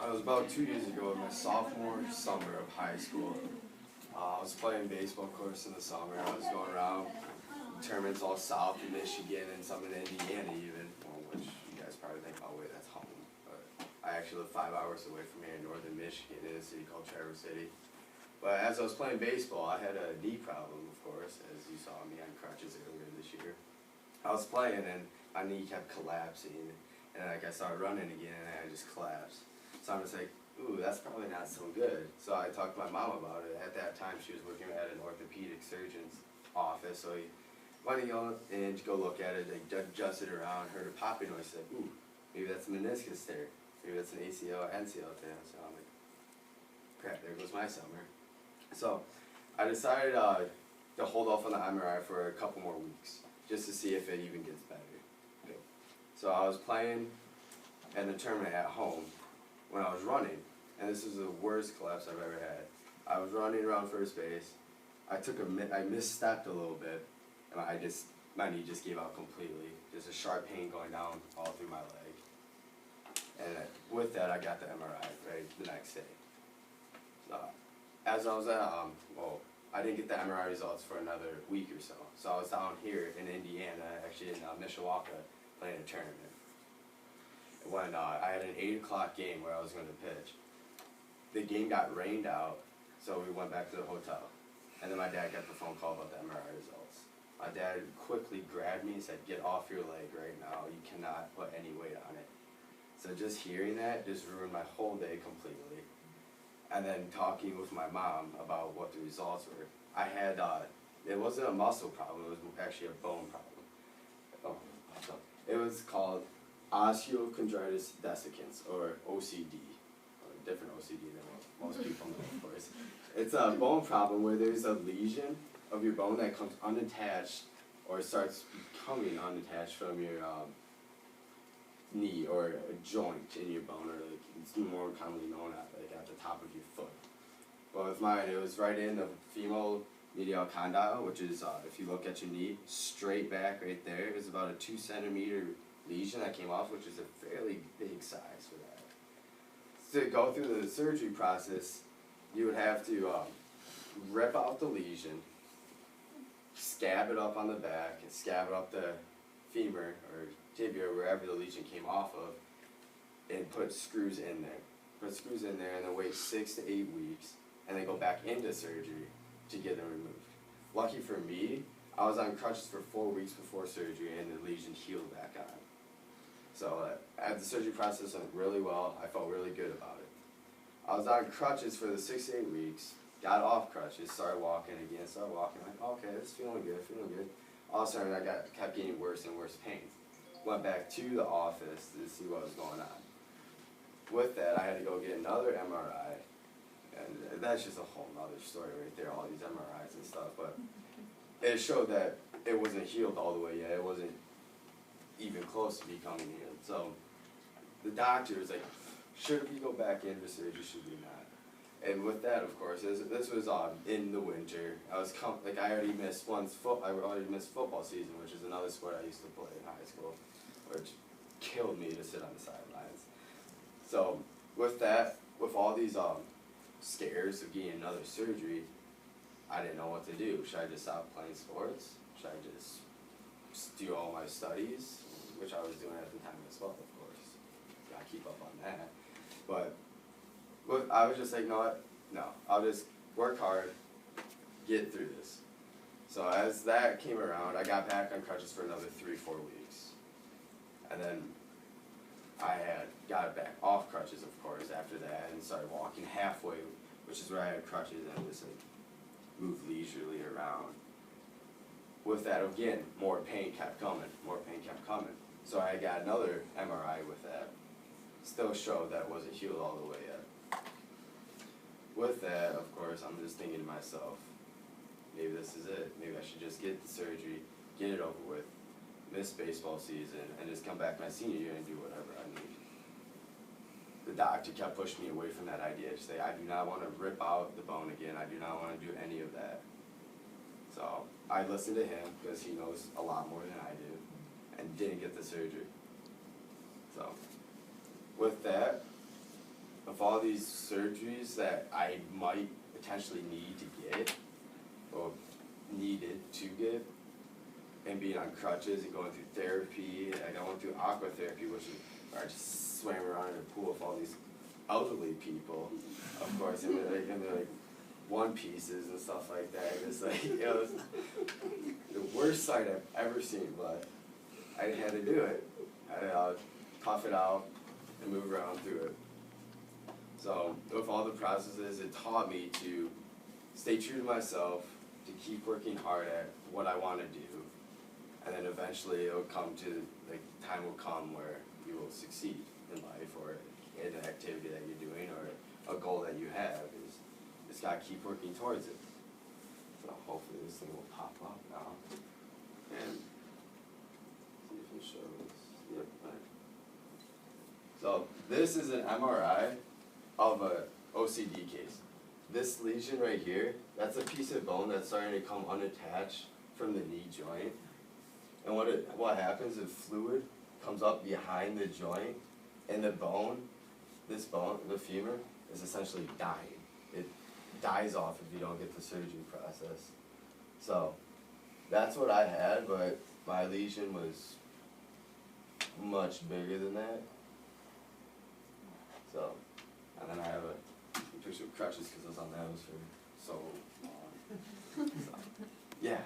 It was about 2 years ago, my sophomore summer of high school. I was playing baseball course in the summer. I was going around tournaments all south in Michigan and some in Indiana even, which you guys probably think, oh wait, that's home. But I actually live 5 hours away from here in northern Michigan in a city called Traverse City. But as I was playing baseball, I had a knee problem, of course, as you saw me on crutches earlier this year. I was playing and my knee kept collapsing, and like I started running again and I just collapsed. So I'm just like, ooh, that's probably not so good. So I talked to my mom about it. At that time, she was working at an orthopedic surgeon's office, so he went to go in to go look at it, they adjusted it around, heard a popping noise, said, ooh, maybe that's a meniscus tear. Maybe that's an ACL or NCL tear. So I'm like, crap, there goes my summer. So I decided to hold off on the MRI for a couple more weeks, just to see if it even gets better. Okay. So I was playing in a tournament at home when I was running, and this is the worst collapse I've ever had. I was running around first base. I misstepped a little bit, and my knee just gave out completely. Just a sharp pain going down all through my leg. And with that, I got the MRI right the next day. As I was at, I didn't get the MRI results for another week or so. So I was down here in Indiana, actually in Mishawaka, playing a tournament. When I had an 8 o'clock game where I was going to pitch. The game got rained out, so we went back to the hotel. And then my dad got the phone call about the MRI results. My dad quickly grabbed me and said, get off your leg right now. You cannot put any weight on it. So just hearing that just ruined my whole day completely. And then talking with my mom about what the results were. I had, it wasn't a muscle problem, it was actually a bone problem. So it was called osteochondritis dissecans, or OCD, or a different OCD than what most people know, of course. It's a bone problem where there's a lesion of your bone that comes unattached or starts becoming unattached from your knee or a joint in your bone, or like it's more commonly known at the top of your foot. But with mine, it was right in the femoral medial condyle, which is, if you look at your knee, straight back right there. It was about a 2 centimeter lesion that came off, which is a fairly big size for that. To go through the surgery process, you would have to rip out the lesion, scab it up on the back, and scab it up the femur or tibia, or wherever the lesion came off of, and put screws in there. Put screws in there and then wait 6 to 8 weeks, and then go back into surgery to get them removed. Lucky for me, I was on crutches for 4 weeks before surgery, and the lesion healed back on. So the surgery process went really well. I felt really good about it. I was on crutches for the 6 to 8 weeks, got off crutches, started walking again, like, okay, it's feeling good. All of a sudden, I kept getting worse and worse pain. Went back to the office to see what was going on. With that, I had to go get another MRI, and that's just a whole other story right there, all these MRIs and stuff, but it showed that it wasn't healed all the way yet. It wasn't even close to becoming healed. So the doctor was like, should we go back in for surgery, should we not? And with that, of course, this was in the winter. I already missed football season, which is another sport I used to play in high school, which killed me to sit on the sidelines. So with that, with all these scares of getting another surgery, I didn't know what to do. Should I just stop playing sports? Should I just do all my studies, which I was doing at the time as well, of course. Gotta keep up on that. But I was just like, no, I'll just work hard, get through this. So as that came around, I got back on crutches for another 3-4 weeks. And then I got back off crutches, of course, after that, and started walking halfway, which is where I had crutches, and just like move leisurely around. With that, again, more pain kept coming. So I got another MRI with that. Still showed that it wasn't healed all the way yet. With that, of course, I'm just thinking to myself, maybe this is it. Maybe I should just get the surgery, get it over with, miss baseball season, and just come back my senior year and do whatever I need. The doctor kept pushing me away from that idea. To say, I do not want to rip out the bone again. I do not want to do any of that. So I listened to him because he knows a lot more than I do, and didn't get the surgery. So with that, of all these surgeries that I might potentially need to get, or needed to get, and being on crutches and going through therapy, and I went through aqua therapy, which is where I just swam around in a pool with all these elderly people, of course, and they're like one pieces and stuff like that. It's like, it was the worst sight I've ever seen, but I had to do it. I had to tough it out and move around through it. So with all the processes, it taught me to stay true to myself, to keep working hard at what I want to do, and then eventually it'll come to, like, time will come where you will succeed in life, or in an activity that you're doing, or a goal that you have. Just gotta keep working towards it. So hopefully this thing will pop up now, and see if it shows. Yep. Right. So this is an MRI of a OCD case. This lesion right here, that's a piece of bone that's starting to come unattached from the knee joint. And what happens is fluid comes up behind the joint, and the bone, this bone, the femur, is essentially dying. It dies off if you don't get the surgery process. So that's what I had, but my lesion was much bigger than that. So, and then I have a picture of crutches because I was on those for so long. So, yeah.